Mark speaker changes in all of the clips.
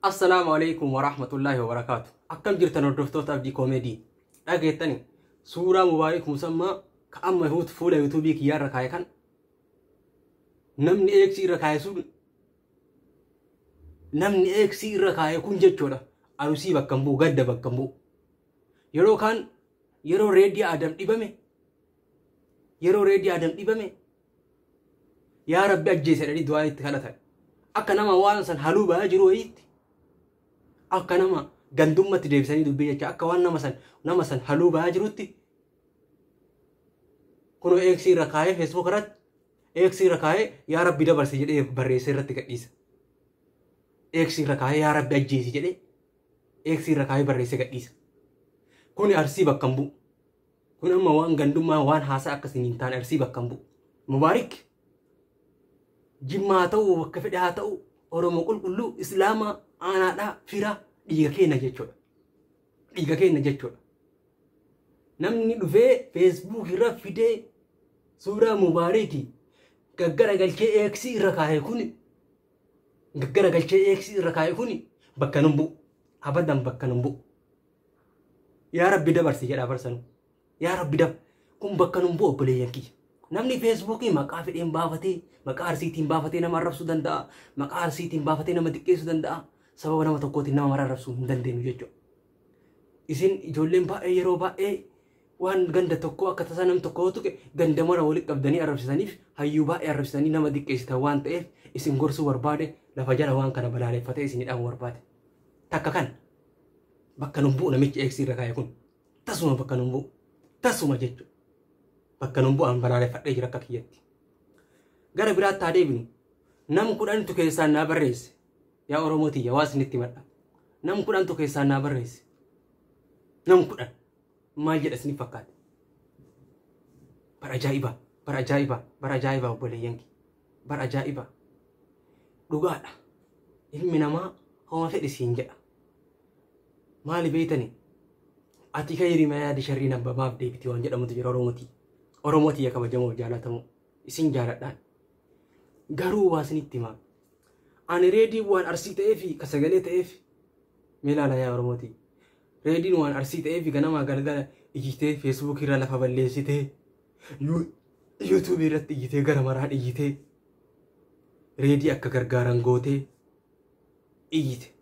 Speaker 1: السلام عليكم ورحمة الله وبركاته. أكم جرت نردفتوت أبدي كوميدي. أجيتني سورة مبارك مسمى كأما هوت فولا يوتيوبي كيار ركاي كان. نمني إكسي ركاي سون. نمني إكسي ركاي كون جتشولا. أروسي بكمبو قد بكمبو. يرو كان يرو ريدي آدم إبامي. يرو ريدي آدم إبامي. يا رب أجيس على دعاء تكالتها. أكنما وانسان حلوبة أجرو إيت. أكنما gandumma ti deebisanii dubbii jecha akka waan nama san haluu ba'aa jirutti kunoo eeksii irra kaayee Facebook irratti eeksii irra kaayee yaa rabbi dabarse jedhee barreessee irratti gadhiisa. Eeksii irra kaayee yaa rabbi ajjeesi jedhee eeksii irra kaayee barreessee gadhiisa. Kuni arsii bakka hin bu'u. Kun amma waan gandummaa waan haasaa akkasiin hin taane arsii bakka hin bu'u. Mubaarik jimmaa ta'uu bakka fedhe haa ta'u Oromoo qulqulluu Islaamaa aanaadhaa firaa dhiiga keenya jechuudha. Dhiiga keenya jechuudha. Namni dhufee Facebook irra fidee suuraa Mubaariki gaggara galchee eeksii irra kaa'e kuni gaggara galchee eeksii irra kaa'e kuni bakka hin bu'u. Abadan bakka hin bu'u. Yaa Rabbi dabarsi jedhaa barsanu. Yaa Rabbi kun bakka hin bu'u obboleeyyan kiyya. Namni Facebookii maqaa fedheen baafatee maqaa arsiitiin baafatee nama arrabsuu danda'a. Maqaa arsiitiin baafatee nama xiqqeessuu danda'a. Sababa nama tokkootiin nama mararrabsuu hin dandeenyu jechuudha. Isin ijoolleen baay'ee yeroo baay'ee waan ganda tokko akka tasaa nam tokko tuqe ganda mara walitti qabdanii arrabsisaniif hayyuu baay'ee arrabsisanii nama xiqqeessitan waan ta'eef isin gorsuu barbaade lafa jala waan kana balaaleffatee isinidhaan barbaade. Takka kan bakka nun bu'u namichi eeksii irra kaa'e kun tasuma bakka nun bu'u tasuma jechuudha. Bakka nun bu'an balaaleffadhee jira akka kiyyatti. Gara biraatti haa deebinu nam kudhanitu keessaan naa barreesse. Yaa Oromooti yaa waasnitti madha. Nam kudhantu keessaan naa barreesse. Nam kudhan maal jedha isin fakkaate? Bara ajaa'iba, bara ajaa'iba, bara ajaa'iba obboleeyyan kee. Bara ajaa'iba. Dhugaadha. Ilmi namaa homa fedhi siin jedha. Maali beeytani? Ati khayrii ma yaadi sharrii nabbamaaf deebiti waan jedhamutu jira Oromooti. Oromooti yaa kabajamoo jaalatamoo isin jaaladhaan. Garuu waasnitti himaa. Ani reedii waan arsii ta'ee fi kasagalee ta'ee fi meelaala yaa Oromooti. Reediin waan arsii ta'ee fi ganamaa galgala iyyitee Facebook irra lafa balleessitee YouTube irratti iyyitee gara maraan iyyitee reedii akka gargaaran gootee iyyite.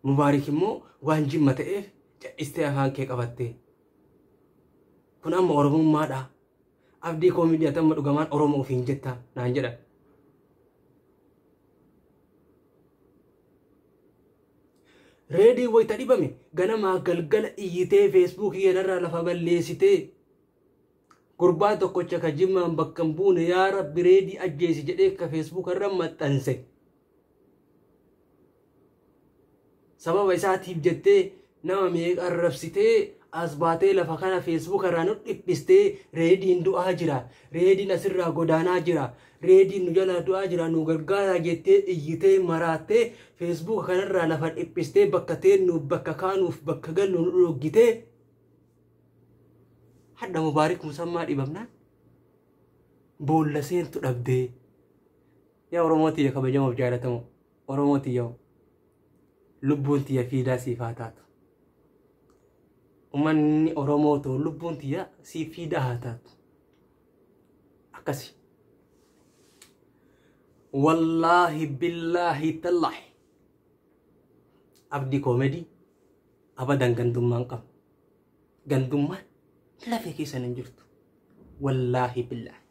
Speaker 1: Mubaarik immoo waan jimma ta'eef cal'istee afaan kee qabattee. Kun amma Oromummaadha. Abdii koomiidiyaa tamma dhugamaan Oromoo ofiin jettaa naan jedha. Reedii wayita dhibame ganamaa galgala iyyitee Facebook irra lafa balleessitee gurbaa tokkocha ka jimmaan bakka hin buune yaa Rabbi reedii ajjeesi jedhee ka Facebook irra maxxanse. Sababa isaatiif jettee nama meeqa arrabsitee as baatee lafa kana Facebook irraa nu dhiphistee reediin du'aa jira. Reediin asirraa godaanaa jira. Reediin nu jala du'aa jira nu gargaaraa jettee iyyitee maraattee Facebook kanarraa lafa dhiphistee bakka teennuuf bakka kaanuuf bakka gallu nu dhoggitee hadda Mubaarik musammaa dhibamnaan boolla seentu dhabdee. Yaa Oromooti yaa kabajamoo jaalatamoo Oromooti yaa lubbuun tiyya fiidaa siif haa taatu. Uummanni Oromoo ta'u lubbuun tiyya siif fiidaa haa taatu. Akkasi. Wallaahi billaahi tallaahi. Abdii koomedii abadan gandummaan qabu. Gandummaan lafee keessan hin jirtu. Wallaahi billaahi.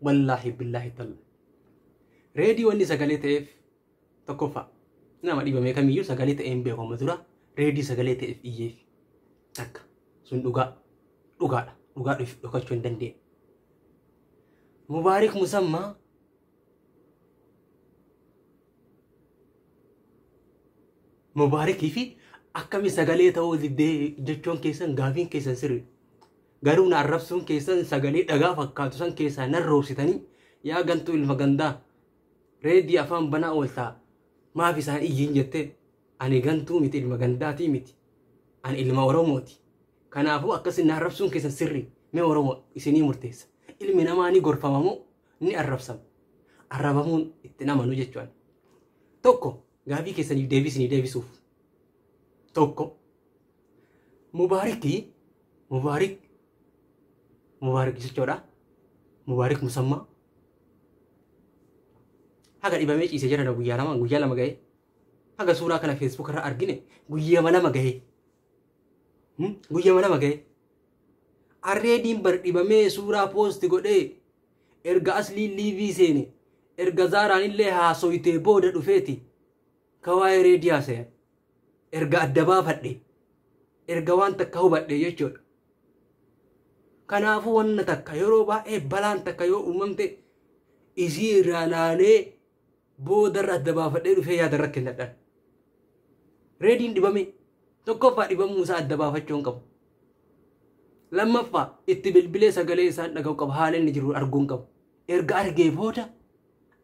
Speaker 1: Wallaahi billaahi tallaahi. Reedii wanni sagalee ta'eef tokkoffaa. Nama dhibame kamiyyuu sagalee ta'een beekamu dura reedii sagalee ta'eef iyyeef takka sun dhugaadha dhugaa dhokachuu hin dandeenye. Mubaarik musammaa Mubaarikii fi akkami sagalee ta'uu diddee jechuun keessan gaafiin keessan sirri. Garuu na arrabsuun keessan sagalee dhagaa fakkaatu san keessaa nan roobsitanii yaa gantuu ilma gandaa reedii afaan banaa ooltaa. Maaf isaan iyyiin jettee ani gantuu miti ilma gandaatii miti. Ani ilma Oromooti. Kanaafuu akkasii na arrabsuun keessan sirri mee Oromoo isinii murteessa. Ilmi namaa ni gorfamamoo ni arrabsama. arrabamuun itti namanu jechuudha. Tokko gaafii keessaniif deebisuuf tokko Mubaarik jechuudha. Mubaarik Musammaa haga dhibamee ciisee jira guyyaa lama ga'e haga suuraa kana Facebook irra argine guyyaa lama ga'e. Arreediin bar dhibamee suuraa poosti godhee erga aslii liivii seene erga Zaaraan illee haasoyitee booda dhufeeti kawaayee reediyaa seene erga adda baafadhe erga waan takka hubadhe jechuudha. Kanaafuu wanna takka yeroo baay'ee balaan takka yoo uumamte isii irraa laalee boodarra adda baafadhee dhufee yaadarra kennadhaan. Reediin dhibame tokkoffaa dhibamuu isaa adda baafachuu hin qabu. Lammaffaa itti bilbilee sagalee isaan dhaga'u qaba haala inni jiru arguun qabu. Erga argee booda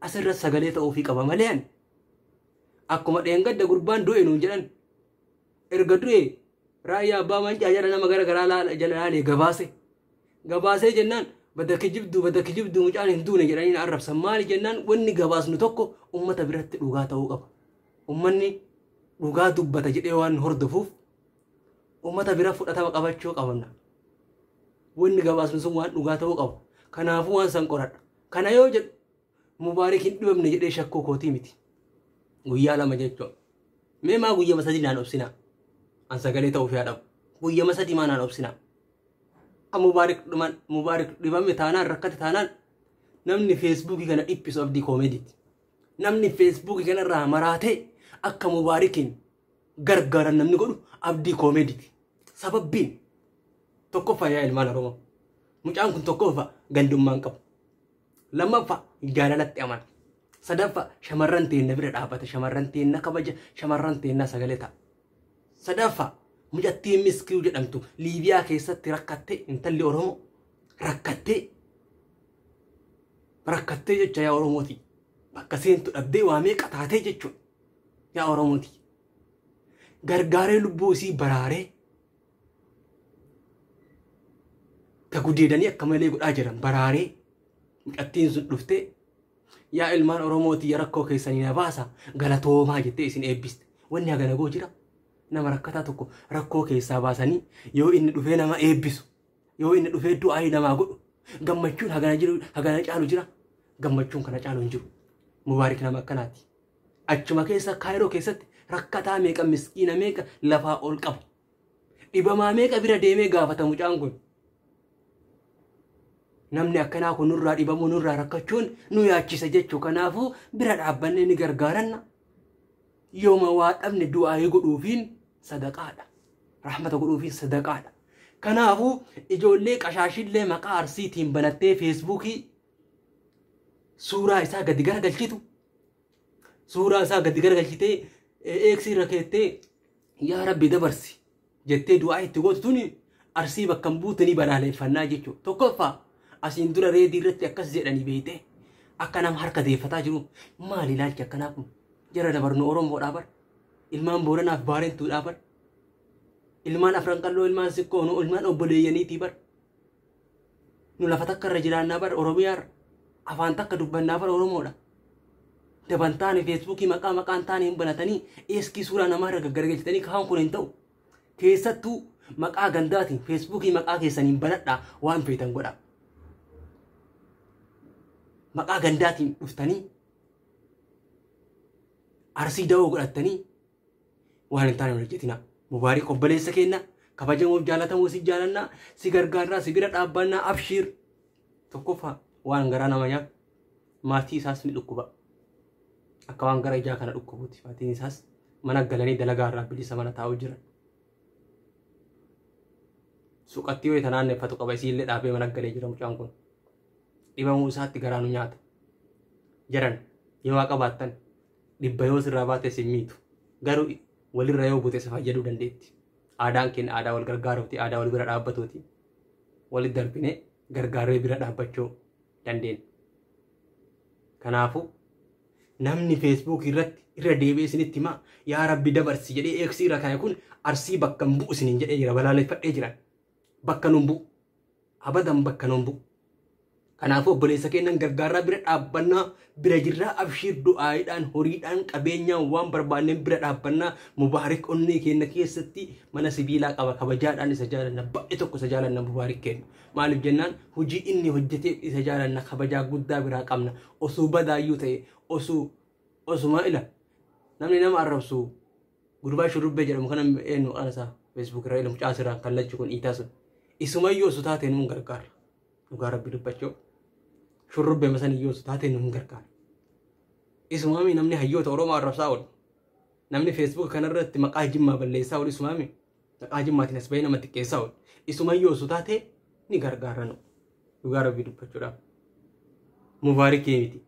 Speaker 1: asirra sagalee ta'uufii qaba malee ani akkuma dheengadda gurbaan du'e nuun jedhan erga du'e raayyaa abbaa mancaa jala nama gara garaa jala laalee gabaasee jennaan badda kijibduu mucaan hin duune jedhanii arrabsan maali jennaan wanni gabaasnu tokko ummata biratti dhugaa ta'uu qaba. Ummanni dhugaa dubbata jedhee waan hordofuuf ummata bira fudhatama qabachuu qabna. Wanni gabaasnu sun waan dhugaa ta'uu qaba. Kanaafuu waan san qoradha. Kana yoo jedhu Mubaarik hin dhibamne jedhee shakkoo kootii miti. Guyyaa lama jechuudha. Mee maa guyyaa sadii naan obsinaa. An sagalee ta'uuf yaadamu. Guyyaa sadii maa naan obsinaa. Mubaarik dhibame taanaan rakkate taanaan namni feesbuukii kana dhiphisu abdii koomeediiti. Namni feesbuukii kanarraa maraatee akka Mubaarikiin gargaaran namni godhu abdii koomeediiti. Sababbiin tokkoffaa yaa ilmaan Oromoo. Mucaan kun tokkoffaa gandummaan qabu. Lammaffaa jaalalatti amana. Sadaffaa shamarran teenna bira dhaabbata. Shamarran teenna kabaja. Shamarran teenna sagalee ta'a. Sadaffaa mucattiin miskiyu jedhamtu Liibiyaa keessatti rakkattee intalli Oromoo rakkattee jecha yaa Oromooti. Bakka seentu dhabdee waa meeqa taatee jechuudha yaa Oromooti. Gargaaree lubbuu isii baraaree gudeedanii akka malee godhaa jiran baraaree mucattiin sun dhuftee yaa ilmaan Oromooti yaa rakkoo keessanii na baasa galatoomaa jettee isin eebbiste. Wanni hagana goo jira. Nama rakkataa tokko rakkoo keessaa baasanii yoo inni dhufee nama eebbisu yoo inni dhufee du'aa namaa godhu gammachuun hagana caalu jira. Gammachuun kana caalu hin jiru. Mubaarik nama akkanaati. Achuma keessa Kaayiroo keessatti rakkataa meeqa miskiina meeqa lafaa ol qaba. Dhibamaa meeqa bira deemee gaafata mucaan kun. Namni akkanaa kun nurraa dhibamuu nurraa rakkachuun nu yaachisa jechuu kanaafuu bira dhaabbannee ni gargaaranna. Yooma waa dhabne du'aa godhuufiin sadaqaadha. Rahmata godhuufiin sadaqaadha. Kanaafuu ijoollee qashaashillee maqaa arsiitiin banattee feesbuukii suuraa isaa gadi garagalchitu. Suuraa isaa gadi garagalchitee eeksii irra keettee yaa Rabbi dabarsi jettee du'aa itti gootu tuni arsii bakka hin buutanii balaaleffannaa jechuudha. Tokkoffaa asiin dura reedii irratti akkas jedhanii beeytee akka nama harka deeffataa jiru maali ilaalchi akkanaa kun jara dabarnu Oromoodhaa bar ilmaan Booranaaf Baarentuudhaa bar ilmaan Afran Qalloo ilmaan Siqqoonuu ilmaan obboleeyyaniitii bar nu lafa takka irra jiraannaa bar Oromiyaa afaan takka dubbannaa bar Oromoodha. Dabantaan feesbuukii maqaan taane hin banatanii eeskii suuraa namaa irra gaggaragalchitanii kaan kun hin ta'u. Keessattuu maqaa gandaatiin feesbuukii maqaa keessaniin banadhaa waan feetan godhaa. Maqaa gandaatiin dhuftanii arsii da'oo godhattanii waan hin taane hojjetina. Mubaarik obboleessa kenna kabajamuuf jaalatamuu si jaalannaa si gargaarraa si bira dhaabbannaa abshiir. Tokkoffaa waan garaa nama nyaatu maatii isaas ni dhukkuba. Akka waan gara ijaa kana dhukkubuuti maatiin isaas mana galanii dalagaa irraa bilisa mana taa'u jiran. Suuqatti yoo itti naanneffatu qaba isiillee dhaabee mana galee jira mucaan kun. Dhibamuu isaatti garaa nu nyaata. Jaran yoo waa qabaattan dhibba yoo sirraa baate isin miitu. Garuu walirra yoo buute isa fayyaduu dandeetti. Aadaan keenya aadaa wal gargaaruuti, aadaa wal bira dhaabbatuuti. Walitti darbinee gargaaree bira dhaabbachuu dandeenya. Kanaafuu namni feesbuukii irratti irra deebi'ee isinitti himaa yaa Rabbi dabarsi jedhee eeksii irra kaa'e kun arsii bakka hin bu'u isiniin jedhee jira balaaleffadhee jiran. Bakka nuun bu'u. Abadan bakka nuun bu'u. Kanaafuu obboleessa keenyan gargaaraa bira dhaabbannaa bira jirraa abshir du'aayiidhaan horiidhaan qabeenyaan waan barbaanneen bira dhaabbannaa Mubaarik onnee keenya keessatti mana sibiilaa qaba kabajaadhaan isa jaalanna baay'ee tokko isa jaalanna Mubaarik keenya maaliif jennaan hojii inni hojjetee isa jaalanna kabajaa guddaa biraa qabna osoo badaayyuu ta'e osuma ila namni nama arrabsu gurbaa shurrubbee jedhamu kana eenyu qanasaa Facebook irra ilmu caasiraan kallachi kun iitaa sun isumayyuu osoo taatee nuun gargaara dhugaa rabbi dubbachuu shurrubbee masaniyyuu osoo taatee nuun gargaara isumaami namni hayyoota Oromoo arrabsaa oolu namni Facebook kanarratti maqaa jimmaa balleessaa oolu isumaami maqaa jimmaatiin as bahee nama xiqqeessaa oolu isumayyuu osoo taatee ni gargaara nu dhugaa rabbi dubbachuudhaaf Mubaarikii miti.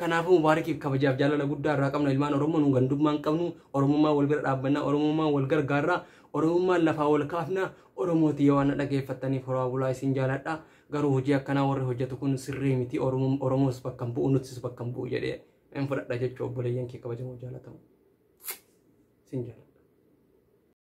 Speaker 1: Kanaafuu Mubaarikiif kabajaaf jaalala guddaa irraa qabna ilmaan Oromoo nu gandummaan qabnu Oromummaa wal bira dhaabbannaa Oromummaa wal gargaarraa Oromummaan lafaa wal kaafnaa Oromooti yoo waan dhageeffattaniif horaa bulaa isin jaaladha garuu hojii akkanaa warri hojjetu kun sirrii miti Oromoos bakka hin bu'u nutis bakka hin bu'u jedhee hin fudhadha jechuu obboleeyyan kee kabajamoo jaalatamu isin jaalladha.